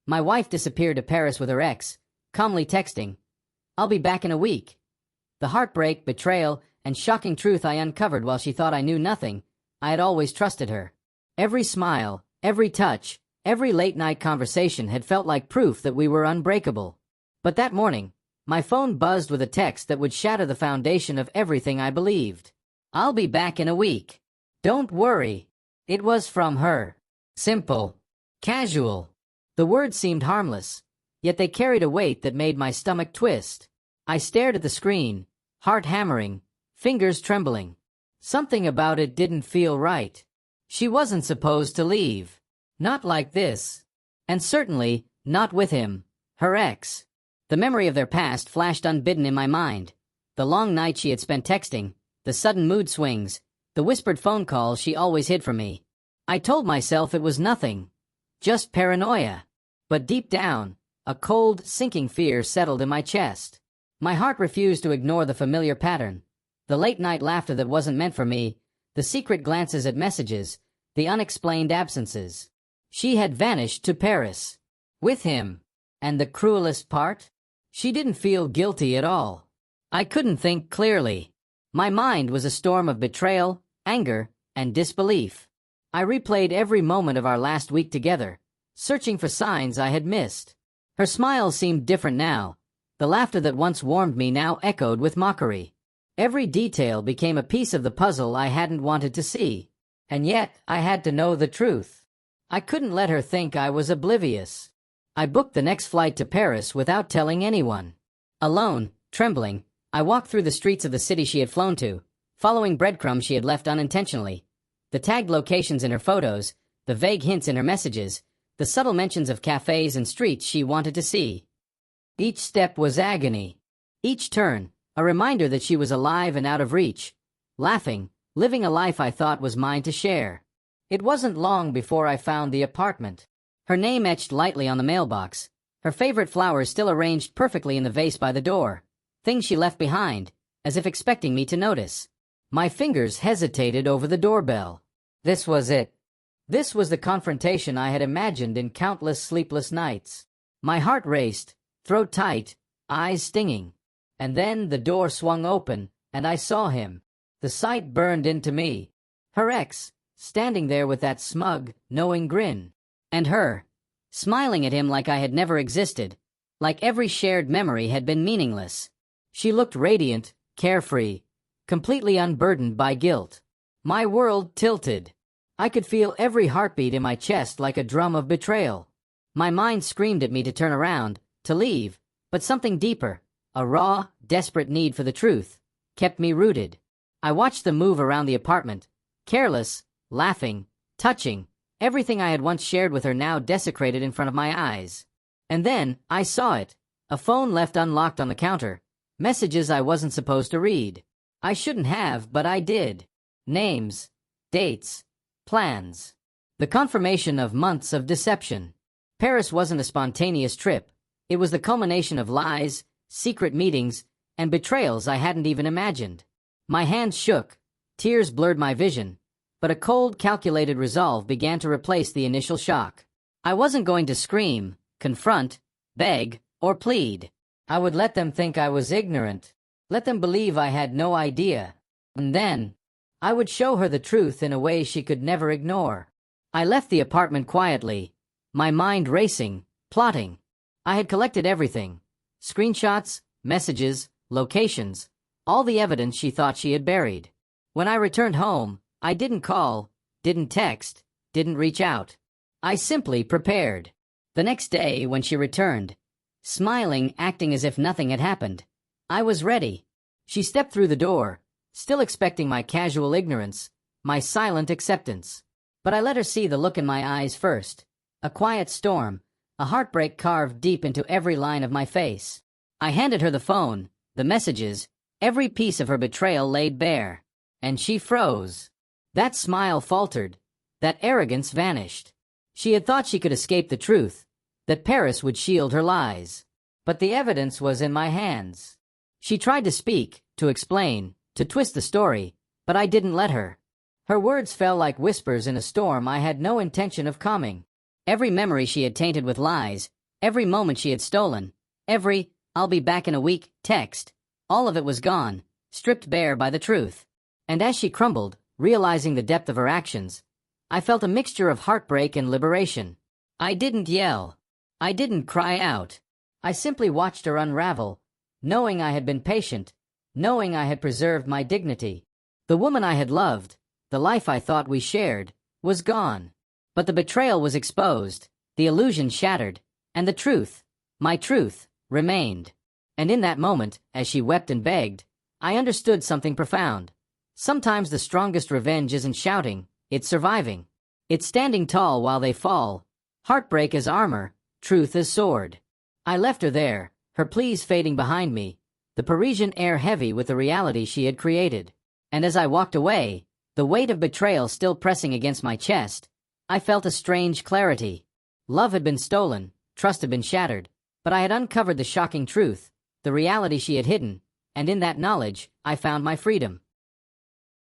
My wife disappeared to Paris with her ex, calmly texting, "I'll be back in a week." The heartbreak, betrayal, and shocking truth I uncovered while she thought I knew nothing. I had always trusted her. Every smile, every touch, every late-night conversation had felt like proof that we were unbreakable. But that morning, my phone buzzed with a text that would shatter the foundation of everything I believed. "I'll be back in a week. Don't worry." It was from her. Simple. Casual. The words seemed harmless, yet they carried a weight that made my stomach twist. I stared at the screen, heart hammering, fingers trembling. Something about it didn't feel right. She wasn't supposed to leave. Not like this. And certainly, not with him, her ex. The memory of their past flashed unbidden in my mind. The long night she had spent texting, the sudden mood swings, the whispered phone calls she always hid from me. I told myself it was nothing. Just paranoia. But deep down, a cold, sinking fear settled in my chest. My heart refused to ignore the familiar pattern. The late-night laughter that wasn't meant for me, the secret glances at messages, the unexplained absences. She had vanished to Paris. With him. And the cruelest part? She didn't feel guilty at all. I couldn't think clearly. My mind was a storm of betrayal, anger, and disbelief. I replayed every moment of our last week together, searching for signs I had missed. Her smile seemed different now. The laughter that once warmed me now echoed with mockery. Every detail became a piece of the puzzle I hadn't wanted to see. And yet, I had to know the truth. I couldn't let her think I was oblivious. I booked the next flight to Paris without telling anyone. Alone, trembling, I walked through the streets of the city she had flown to, following breadcrumbs she had left unintentionally. The tagged locations in her photos, the vague hints in her messages, the subtle mentions of cafes and streets she wanted to see. Each step was agony. Each turn, a reminder that she was alive and out of reach, laughing, living a life I thought was mine to share. It wasn't long before I found the apartment. Her name etched lightly on the mailbox, her favorite flowers still arranged perfectly in the vase by the door, things she left behind, as if expecting me to notice. My fingers hesitated over the doorbell. This was it. This was the confrontation I had imagined in countless sleepless nights. My heart raced, throat tight, eyes stinging. And then the door swung open, and I saw him. The sight burned into me. Her ex, standing there with that smug, knowing grin. And her, smiling at him like I had never existed, like every shared memory had been meaningless. She looked radiant, carefree, completely unburdened by guilt. My world tilted. I could feel every heartbeat in my chest like a drum of betrayal. My mind screamed at me to turn around, to leave, but something deeper, a raw, desperate need for the truth, kept me rooted. I watched them move around the apartment, careless, laughing, touching, everything I had once shared with her now desecrated in front of my eyes. And then, I saw it, a phone left unlocked on the counter, messages I wasn't supposed to read. I shouldn't have, but I did. Names, dates, plans. The confirmation of months of deception. Paris wasn't a spontaneous trip. It was the culmination of lies, secret meetings, and betrayals I hadn't even imagined. My hands shook, tears blurred my vision, but a cold, calculated resolve began to replace the initial shock. I wasn't going to scream, confront, beg, or plead. I would let them think I was ignorant, let them believe I had no idea, and then I would show her the truth in a way she could never ignore. I left the apartment quietly, my mind racing, plotting. I had collected everything, screenshots, messages, locations, all the evidence she thought she had buried. When I returned home, I didn't call, didn't text, didn't reach out. I simply prepared. The next day, when she returned, smiling, acting as if nothing had happened, I was ready. She stepped through the door, still expecting my casual ignorance, my silent acceptance. But I let her see the look in my eyes first, a quiet storm, a heartbreak carved deep into every line of my face. I handed her the phone, the messages, every piece of her betrayal laid bare. And she froze. That smile faltered. That arrogance vanished. She had thought she could escape the truth, that Paris would shield her lies. But the evidence was in my hands. She tried to speak, to explain, to twist the story, but I didn't let her. Her words fell like whispers in a storm I had no intention of calming. Every memory she had tainted with lies, Every moment she had stolen, every "I'll be back in a week" text, all of it was gone, stripped bare by the truth. And as she crumbled, realizing the depth of her actions, I felt a mixture of heartbreak and liberation. I didn't yell. I didn't cry out. I simply watched her unravel, knowing I had been patient, knowing I had preserved my dignity. The woman I had loved, the life I thought we shared, was gone. But the betrayal was exposed, the illusion shattered, and the truth, my truth, remained. And in that moment, as she wept and begged, I understood something profound. Sometimes the strongest revenge isn't shouting, it's surviving. It's standing tall while they fall. Heartbreak as armor, truth as sword. I left her there, her pleas fading behind me, the Parisian air heavy with the reality she had created. And as I walked away, the weight of betrayal still pressing against my chest, I felt a strange clarity. Love had been stolen, trust had been shattered, but I had uncovered the shocking truth, the reality she had hidden, and in that knowledge, I found my freedom.